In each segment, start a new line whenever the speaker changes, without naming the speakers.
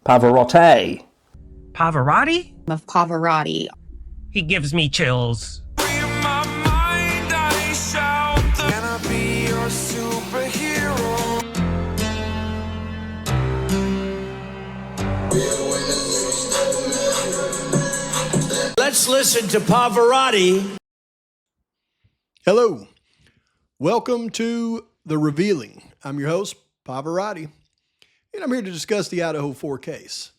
Pavarotti.
Pavarotti?
Of Pavarotti.
He gives me chills.
Let's listen to Pavarotti.
Hello. Welcome to The Revealing. I'm your host, Pavarotti, and I'm here to discuss the Idaho 4 case.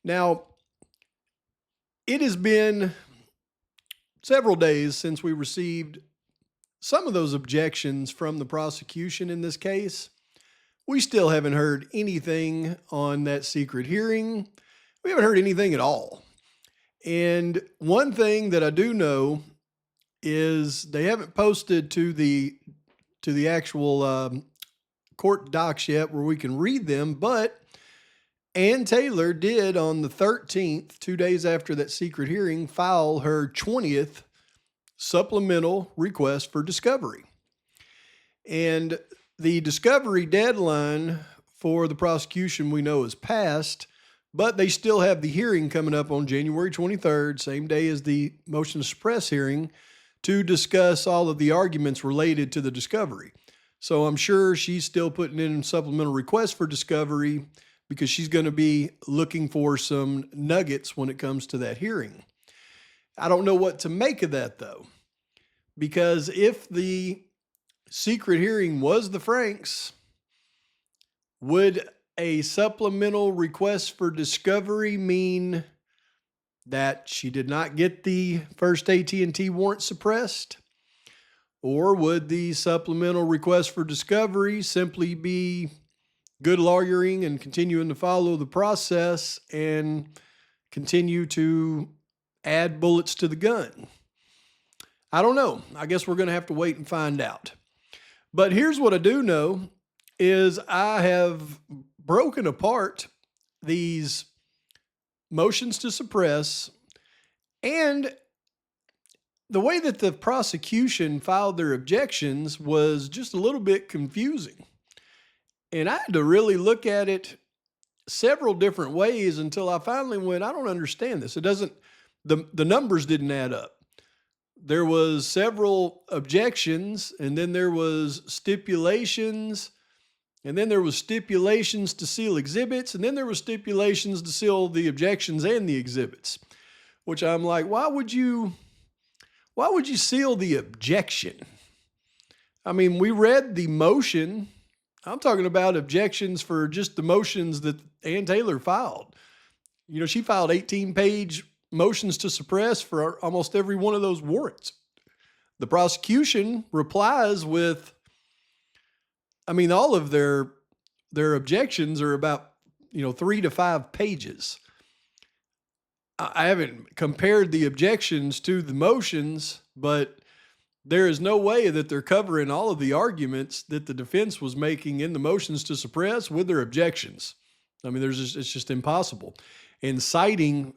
Now, it has been several days since we received some of those objections from the prosecution in this case. We still haven't heard anything on that secret hearing. We haven't heard anything at all. And one thing that I do know is they haven't posted to the actual court docs yet where we can read them, but Ann Taylor did on the 13th, 2 days after that secret hearing, file her 20th supplemental request for discovery. And the discovery deadline for the prosecution we know is passed, but they still have the hearing coming up on January 23rd, same day as the motion to suppress hearing, to discuss all of the arguments related to the discovery. So I'm sure she's still putting in supplemental requests for discovery because she's going to be looking for some nuggets when it comes to that hearing. I don't know what to make of that, though, because if the secret hearing was the Franks, would a supplemental request for discovery mean that she did not get the first AT&T warrant suppressed? Or would the supplemental request for discovery simply be good lawyering and continuing to follow the process and continue to add bullets to the gun? I don't know. I guess we're going to have to wait and find out. But here's what I do know is I have broken apart these motions to suppress, and the way that the prosecution filed their objections was just a little bit confusing. And I had to really look at it several different ways until I finally went, I don't understand this. It doesn't, the numbers didn't add up. There was several objections, and then there was stipulations, and then there was stipulations to seal exhibits, and then there was stipulations to seal the objections and the exhibits, which I'm like, why would you seal the objection? I mean, we read the motion. I'm talking about objections for just the motions that Ann Taylor filed. You know, she filed 18-page motions to suppress for almost every one of those warrants. The prosecution replies with, I mean, all of their objections are about, 3 to 5 pages. I haven't compared the objections to the motions, but there is no way that they're covering all of the arguments that the defense was making in the motions to suppress with their objections. I mean, it's just impossible. And citing,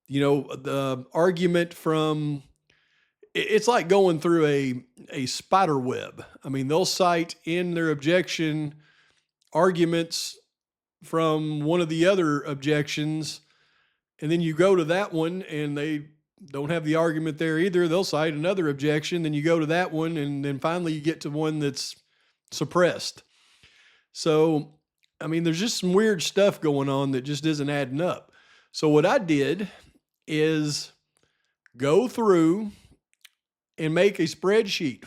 the argument from, it's like going through a spider web. I mean, they'll cite in their objection arguments from one of the other objections, and then you go to that one and they don't have the argument there either. They'll cite another objection, then you go to that one, and then finally you get to one that's suppressed. So, I mean, there's just some weird stuff going on that just isn't adding up. So what I did is go through and make a spreadsheet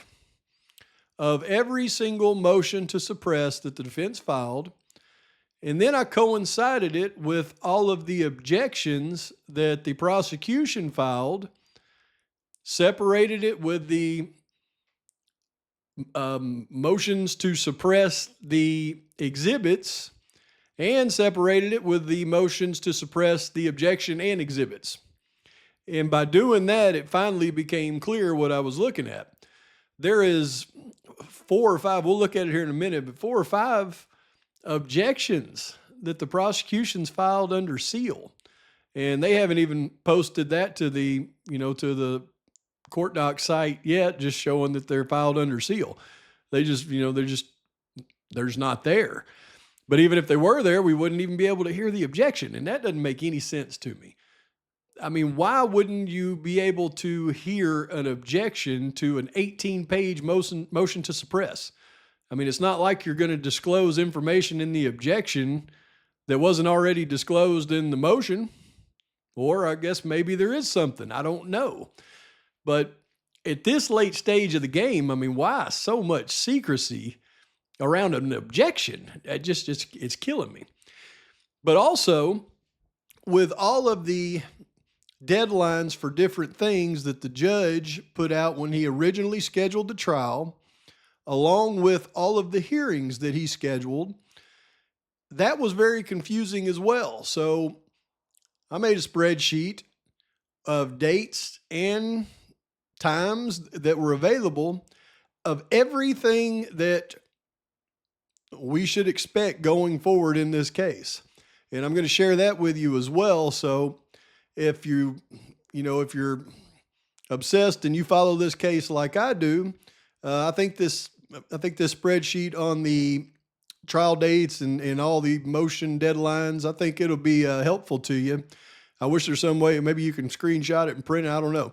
of every single motion to suppress that the defense filed. And then I coincided it with all of the objections that the prosecution filed, separated it with the motions to suppress the exhibits, and separated it with the motions to suppress the objection and exhibits. And by doing that, it finally became clear what I was looking at. There is 4 or 5, we'll look at it here in a minute, but 4 or 5 objections that the prosecution's filed under seal. And they haven't even posted that to the court doc site yet, just showing that they're filed under seal. They just, they're just not there. But even if they were there, we wouldn't even be able to hear the objection. And that doesn't make any sense to me. I mean, why wouldn't you be able to hear an objection to an 18-page motion to suppress? I mean, it's not like you're going to disclose information in the objection that wasn't already disclosed in the motion. Or I guess maybe there is something. I don't know. But at this late stage of the game, I mean, why so much secrecy around an objection? It's killing me. But also, with all of the deadlines for different things that the judge put out when he originally scheduled the trial, along with all of the hearings that he scheduled, that was very confusing as well. So I made a spreadsheet of dates and times that were available of everything that we should expect going forward in this case. And I'm going to share that with you as well. So if you're obsessed and you follow this case like I do, I think this spreadsheet on the trial dates and all the motion deadlines, I think it'll be helpful to you. I wish there's some way, maybe you can screenshot it and print it. I don't know,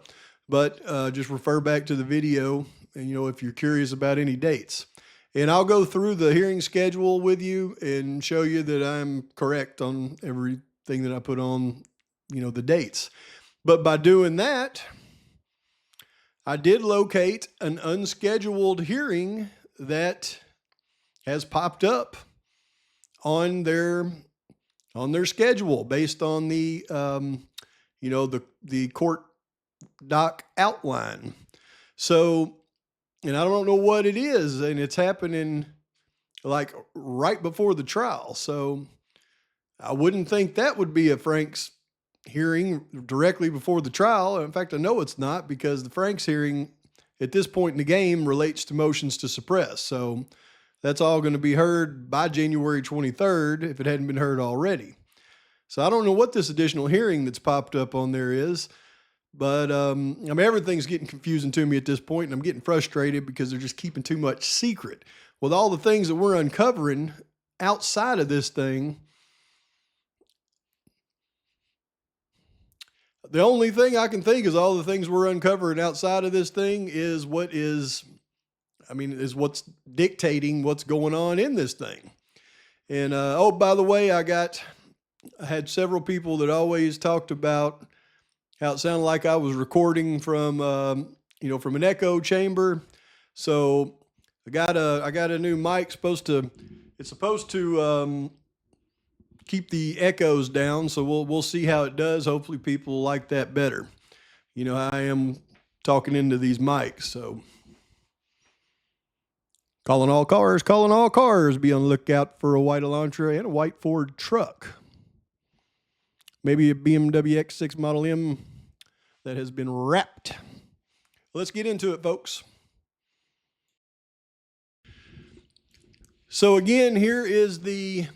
but just refer back to the video and, if you're curious about any dates. And I'll go through the hearing schedule with you and show you that I'm correct on everything that I put on, the dates. But by doing that, I did locate an unscheduled hearing that has popped up on their schedule based on the the court doc outline. So, and I don't know what it is, and it's happening like right before the trial. So I wouldn't think that would be a Franks hearing directly before the trial. In fact, I know it's not, because the Franks hearing at this point in the game relates to motions to suppress. So that's all going to be heard by January 23rd if it hadn't been heard already. So I don't know what this additional hearing that's popped up on there is, but everything's getting confusing to me at this point, and I'm getting frustrated because they're just keeping too much secret. With all the things that we're uncovering outside of this thing, the only thing I can think is all the things we're uncovering outside of this thing is what's dictating what's going on in this thing. And, oh, by the way, I had several people that always talked about how it sounded like I was recording from an echo chamber. So I got a new mic it's supposed to keep the echoes down. So we'll see how it does. Hopefully people like that better. I am talking into these mics. So calling all cars. Be on the lookout for a white Elantra and a white Ford truck. Maybe a BMW X6 Model M that has been wrapped. Let's get into it, folks. So again, here is the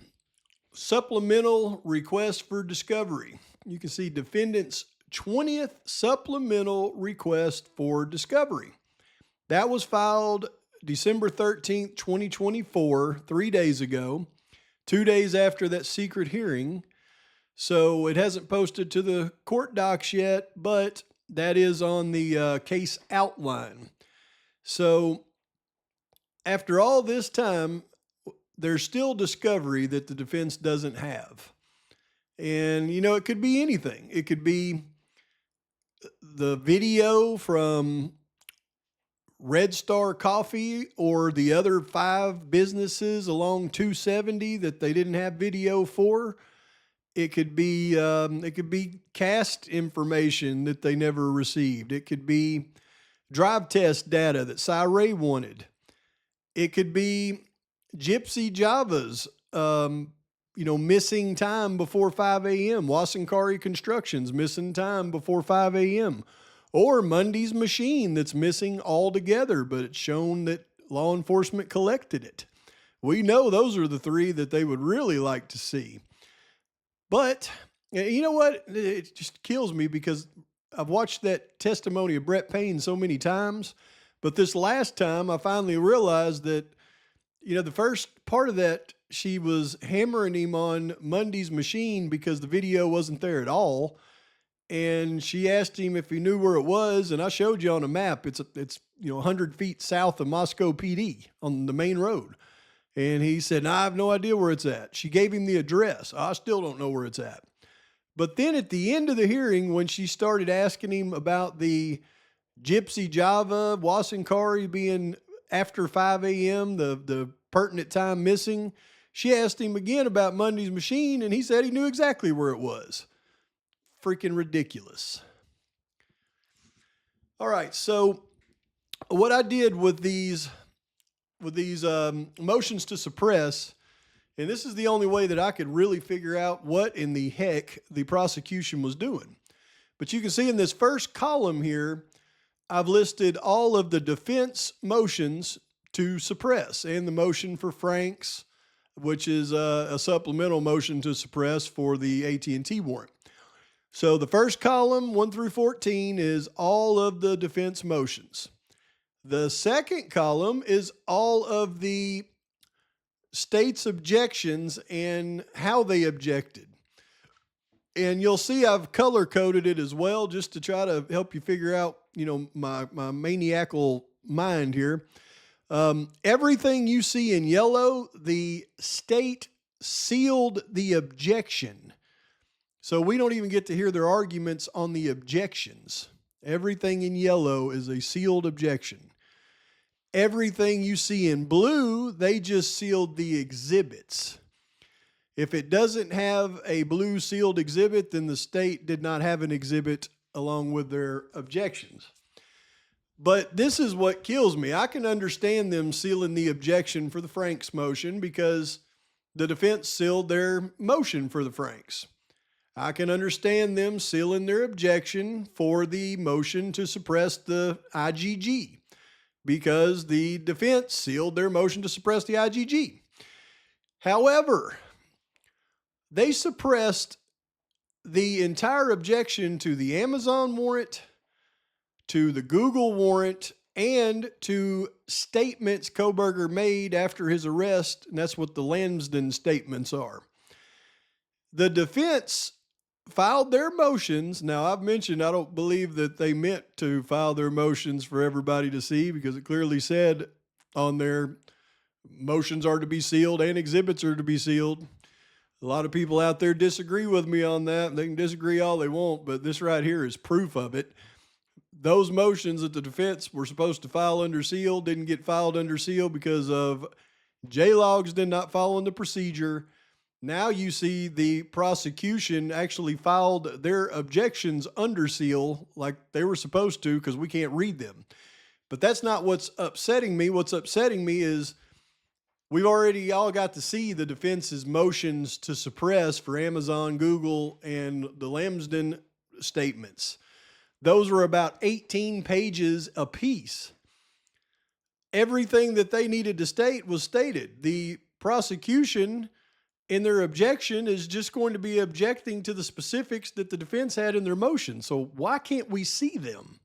supplemental request for discovery. You can see defendant's 20th supplemental request for discovery. That was filed December 13th, 2024, 3 days ago, 2 days after that secret hearing. So it hasn't posted to the court docs yet, but that is on the case outline. So after all this time, there's still discovery that the defense doesn't have. And, it could be anything. It could be the video from Red Star Coffee or the other 5 businesses along 270 that they didn't have video for. It could be cast information that they never received. It could be drive test data that Cy wanted. It could be Gypsy Java's, missing time before 5 a.m. Wasankari Construction's missing time before 5 a.m. Or Monday's machine that's missing altogether, but it's shown that law enforcement collected it. We know those are the 3 that they would really like to see. But you know what? It just kills me because I've watched that testimony of Brett Payne so many times. But this last time, I finally realized that, the first part of that, she was hammering him on Monday's machine because the video wasn't there at all. And she asked him if he knew where it was, and I showed you on a map. It's 100 feet south of Moscow PD on the main road. And he said, "No, I have no idea where it's at." She gave him the address. I still don't know where it's at. But then at the end of the hearing, when she started asking him about the Gypsy Java, Wasankari being after 5 a.m., the pertinent time missing, she asked him again about Monday's machine, and he said he knew exactly where it was. Freaking ridiculous. All right, so what I did with these motions to suppress, and this is the only way that I could really figure out what in the heck the prosecution was doing. But you can see in this first column here, I've listed all of the defense motions to suppress and the motion for Franks, which is a supplemental motion to suppress for the AT&T warrant. So the first column, 1 through 14, is all of the defense motions. The second column is all of the state's objections and how they objected. And you'll see I've color-coded it as well just to try to help you figure out, my maniacal mind here. Everything you see in yellow, the state sealed the objection. So we don't even get to hear their arguments on the objections. Everything in yellow is a sealed objection. Everything you see in blue, they just sealed the exhibits. If it doesn't have a blue sealed exhibit, then the state did not have an exhibit along with their objections. But this is what kills me. I can understand them sealing the objection for the Franks motion because the defense sealed their motion for the Franks. I can understand them sealing their objection for the motion to suppress the IGG because the defense sealed their motion to suppress the IGG. However, they suppressed the entire objection to the Amazon warrant, to the Google warrant, and to statements Kohberger made after his arrest, and that's what the Lambsden statements are. The defense filed their motions. Now, I've mentioned I don't believe that they meant to file their motions for everybody to see because it clearly said on their motions are to be sealed and exhibits are to be sealed. A lot of people out there disagree with me on that. They can disagree all they want, but this right here is proof of it. Those motions that the defense were supposed to file under seal didn't get filed under seal because of J-Logs did not follow the procedure. Now you see the prosecution actually filed their objections under seal like they were supposed to because we can't read them. But that's not what's upsetting me. What's upsetting me is we've already all got to see the defense's motions to suppress for Amazon, Google, and the Lambsden statements. Those were about 18 pages apiece. Everything that they needed to state was stated. The prosecution in their objection is just going to be objecting to the specifics that the defense had in their motion. So why can't we see them?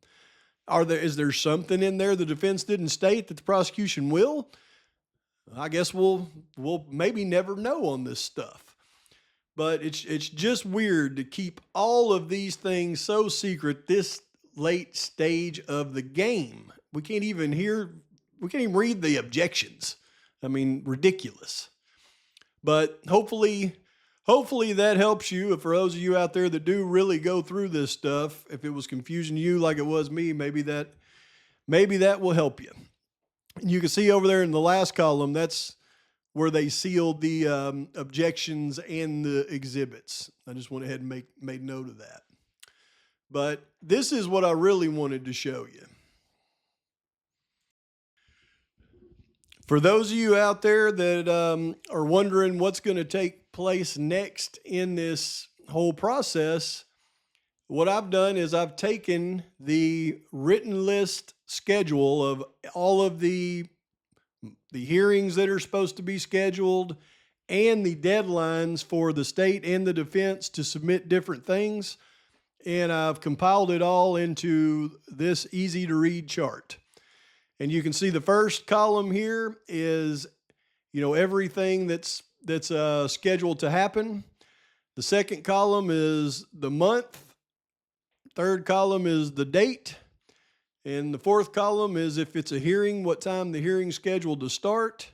Is there something in there the defense didn't state that the prosecution will? I guess we'll maybe never know on this stuff. But it's just weird to keep all of these things so secret this late stage of the game. We can't even read the objections. I mean, ridiculous. But hopefully that helps you. For those of you out there that do really go through this stuff, if it was confusing to you like it was me, maybe that will help you. You can see over there in the last column, that's where they sealed the objections and the exhibits. I just went ahead and made note of that. But this is what I really wanted to show you. For those of you out there that are wondering what's going to take place next in this whole process, what I've done is I've taken the written list schedule of all of the hearings that are supposed to be scheduled and the deadlines for the state and the defense to submit different things, and I've compiled it all into this easy-to-read chart. And you can see the first column here is, everything that's scheduled to happen. The second column is the month. Third column is the date. And the fourth column is if it's a hearing, what time the hearing's scheduled to start.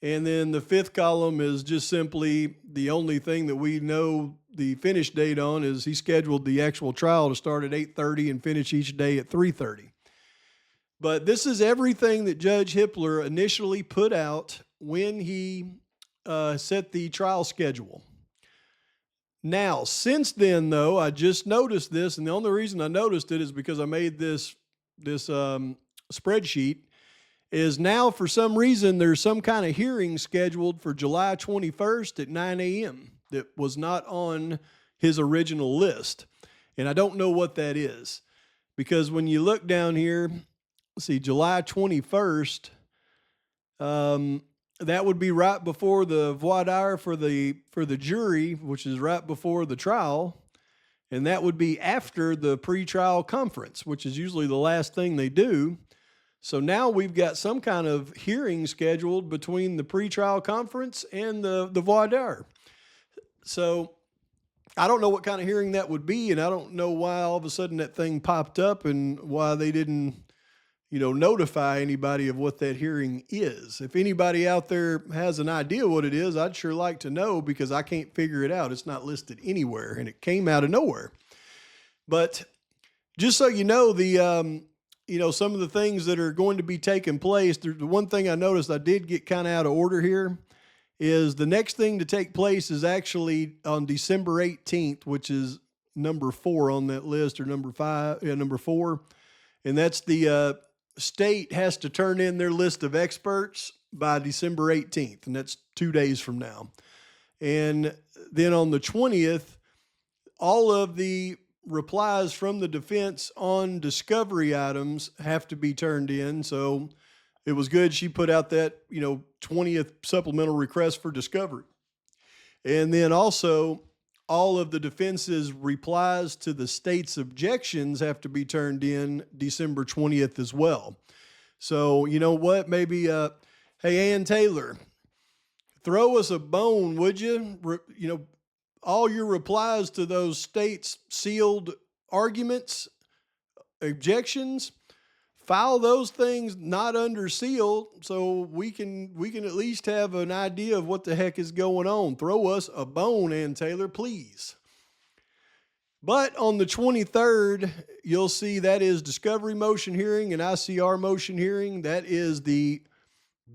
And then the fifth column is just simply the only thing that we know the finish date on is he scheduled the actual trial to start at 8:30 and finish each day at 3:30. But this is everything that Judge Hippler initially put out when he set the trial schedule. Now, since then, though, I just noticed this, and the only reason I noticed it is because I made this spreadsheet, is now for some reason there's some kind of hearing scheduled for July 21st at 9 a.m. that was not on his original list. And I don't know what that is, because when you look down here, see, July 21st, that would be right before the voir dire for the jury, which is right before the trial. And that would be after the pretrial conference, which is usually the last thing they do. So now we've got some kind of hearing scheduled between the pretrial conference and the voir dire. So I don't know what kind of hearing that would be, and I don't know why all of a sudden that thing popped up and why they didn't, notify anybody of what that hearing is. If anybody out there has an idea what it is, I'd sure like to know, because I can't figure it out. It's not listed anywhere, and it came out of nowhere. But just so you know, some of the things that are going to be taking place, the one thing I noticed I did get kind of out of order here is the next thing to take place is actually on December 18th, which is number 4 on that list, or number 4. And that's the state has to turn in their list of experts by December 18th, and that's 2 days from now. And then on the 20th, all of the replies from the defense on discovery items have to be turned in. So it was good she put out that, 20th supplemental request for discovery. And then also all of the defense's replies to the state's objections have to be turned in December 20th as well. So you know what? Maybe, hey, Ann Taylor, throw us a bone, would you? All your replies to those states' sealed arguments, objections, file those things not under seal, so we can at least have an idea of what the heck is going on. Throw us a bone, Ann Taylor, please. But on the 23rd, you'll see that is discovery motion hearing and ICR motion hearing. That is the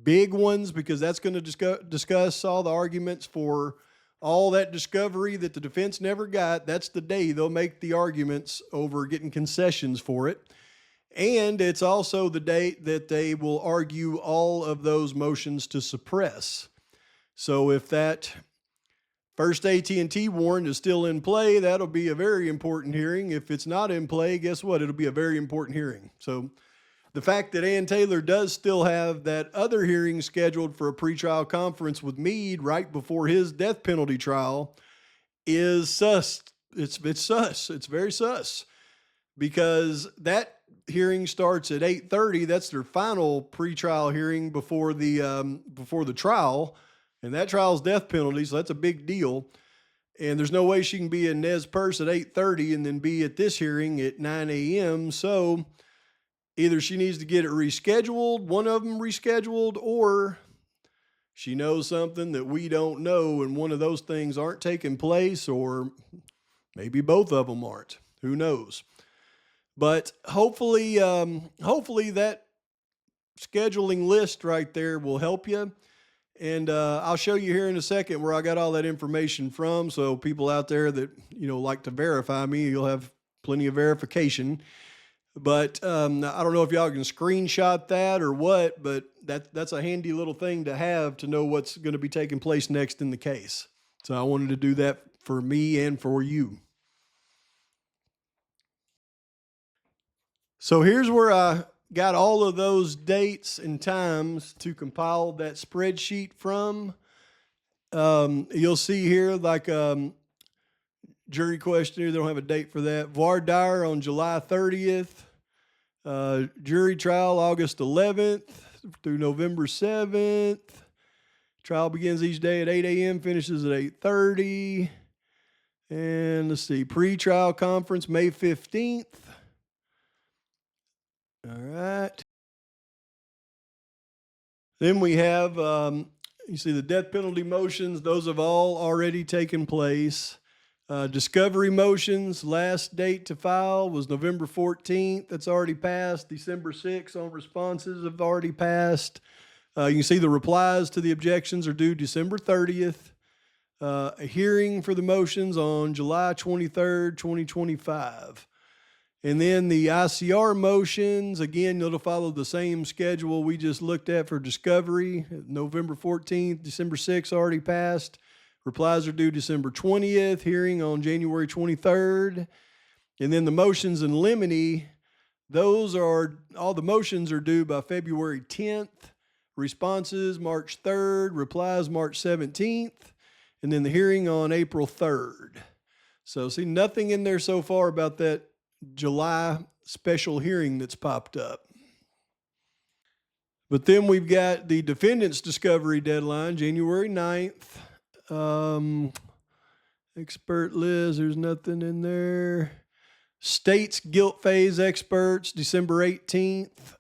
big ones, because that's going to discuss all the arguments for all that discovery that the defense never got. That's the day they'll make the arguments over getting concessions for it. And it's also the date that they will argue all of those motions to suppress. So if that first AT&T warrant is still in play, that'll be a very important hearing. If it's not in play, guess what? It'll be a very important hearing. So the fact that Ann Taylor does still have that other hearing scheduled for a pretrial conference with Meade right before his death penalty trial is sus. It's sus. It's very sus, because that hearing starts at 8:30. That's their final pretrial hearing before the trial, and that trial's death penalty, so that's a big deal. And there's no way she can be in Nez Perce at 8:30 and then be at this hearing at 9 a.m. So either she needs to get it rescheduled, one of them rescheduled, or she knows something that we don't know, and one of those things aren't taking place, or maybe both of them aren't. Who knows? But hopefully that scheduling list right there will help you. And I'll show you here in a second where I got all that information from. So people out there that, like to verify me, you'll have plenty of verification. But I don't know if y'all can screenshot that or what, but that's a handy little thing to have to know what's going to be taking place next in the case. So I wanted to do that for me and for you. So here's where I got all of those dates and times to compile that spreadsheet from. You'll see here jury questionnaire, they don't have a date for that. Voir dire on July 30th. Jury trial August 11th through November 7th. Trial begins each day at 8 a.m., finishes at 8:30. And let's see, pre-trial conference, May 15th. All right. Then we have, you see the death penalty motions. Those have all already taken place. Discovery motions, last date to file was November 14th. That's already passed. December 6th on responses have already passed. You can see the replies to the objections are due December 30th. A hearing for the motions on July 23rd, 2025. And then the ICR motions, again, it'll follow the same schedule we just looked at for discovery. November 14th, December 6th already passed. Replies are due December 20th, hearing on January 23rd. And then the motions in limine, all the motions are due by February 10th. Responses March 3rd, replies March 17th, and then the hearing on April 3rd. So see, nothing in there so far about that July special hearing that's popped up. But then we've got the defendant's discovery deadline, January 9th. Expert list, there's nothing in there. State's guilt phase experts, December 18th.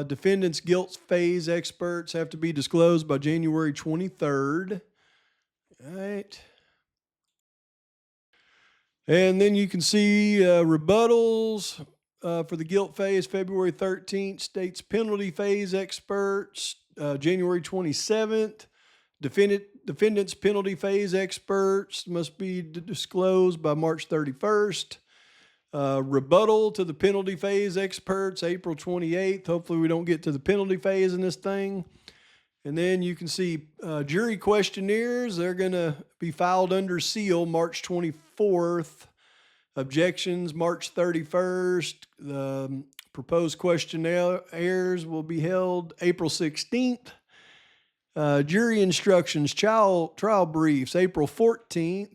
Defendant's guilt phase experts have to be disclosed by January 23rd. All right. And then you can see rebuttals for the guilt phase, February 13th. State's penalty phase experts, January 27th. Defendant's penalty phase experts must be disclosed by March 31st. Rebuttal to the penalty phase experts, April 28th. Hopefully we don't get to the penalty phase in this thing. And then you can see jury questionnaires. They're going to be filed under seal March 24th. Objections March 31st. The proposed questionnaires will be held April 16th. Jury instructions, trial briefs, April 14th.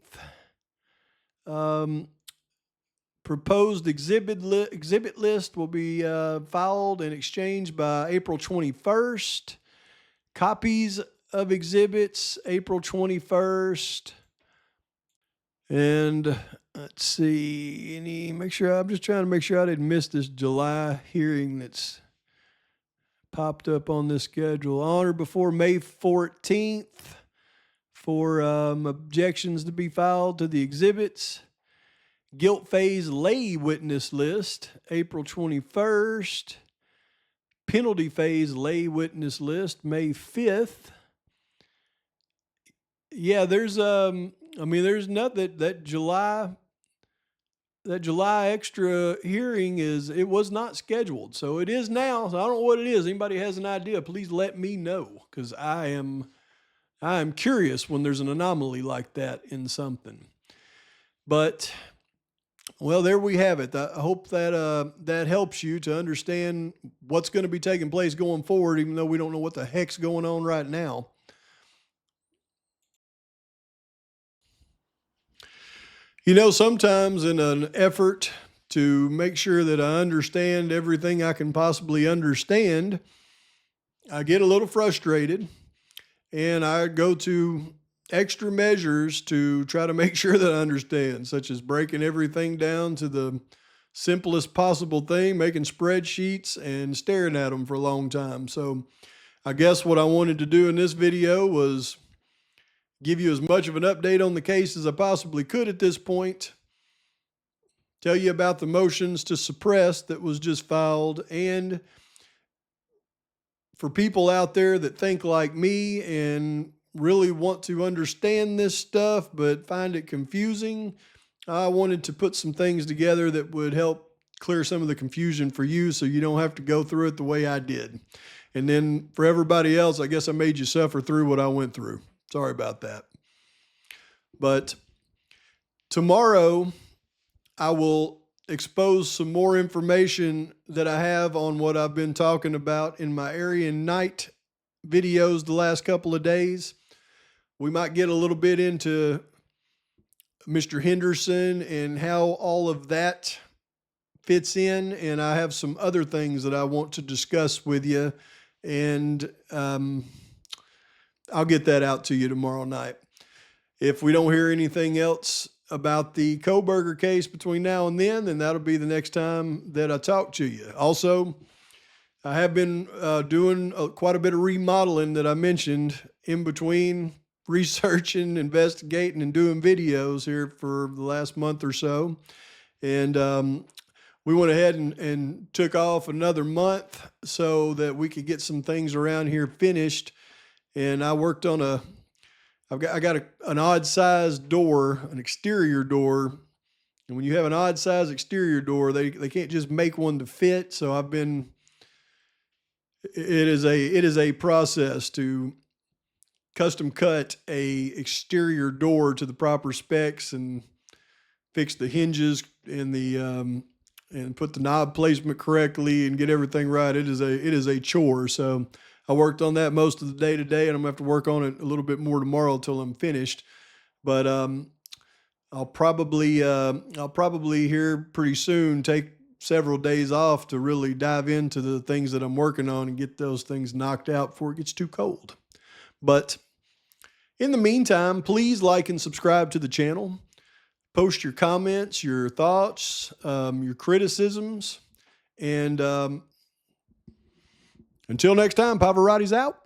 Proposed exhibit list will be filed and exchanged by April 21st. Copies of exhibits, April 21st. And let's see, I'm just trying to make sure I didn't miss this July hearing that's popped up on this schedule. Honor before May 14th for objections to be filed to the exhibits. Guilt phase lay witness list, April 21st. Penalty phase lay witness list, May 5th. Yeah, there's nothing that July extra hearing it was not scheduled. So it is now. So I don't know what it is. Anybody has an idea, please let me know, because I am curious when there's an anomaly like that in something. But well, there we have it. I hope that helps you to understand what's going to be taking place going forward, even though we don't know what the heck's going on right now. You know, sometimes in an effort to make sure that I understand everything I can possibly understand, I get a little frustrated and I go to extra measures to try to make sure that I understand, such as breaking everything down to the simplest possible thing, making spreadsheets and staring at them for a long time. So I guess what I wanted to do in this video was give you as much of an update on the case as I possibly could at this point, tell you about the motions to suppress that was just filed, and for people out there that think like me and really want to understand this stuff but find it confusing, I wanted to put some things together that would help clear some of the confusion for you so you don't have to go through it the way I did. And then for everybody else, I guess I made you suffer through what I went through. Sorry about that. But tomorrow I will expose some more information that I have on what I've been talking about in my Aryan Night videos the last couple of days. We might get a little bit into Mr. Henderson and how all of that fits in. And I have some other things that I want to discuss with you. And I'll get that out to you tomorrow night. If we don't hear anything else about the Kohberger case between now and then that'll be the next time that I talk to you. Also, I have been doing quite a bit of remodeling that I mentioned in between researching, investigating, and doing videos here for the last month or so. And we went ahead and took off another month so that we could get some things around here finished. And I worked on I got an odd size door, an exterior door. And when you have an odd size exterior door, they can't just make one to fit. So it is a process to custom cut a exterior door to the proper specs and fix the hinges and and put the knob placement correctly and get everything right. It is a chore. So I worked on that most of the day today, and I'm gonna have to work on it a little bit more tomorrow till I'm finished. But I'll probably here pretty soon take several days off to really dive into the things that I'm working on and get those things knocked out before it gets too cold. But in the meantime, please like and subscribe to the channel. Post your comments, your thoughts, your criticisms. And until next time, Pavarotti's out.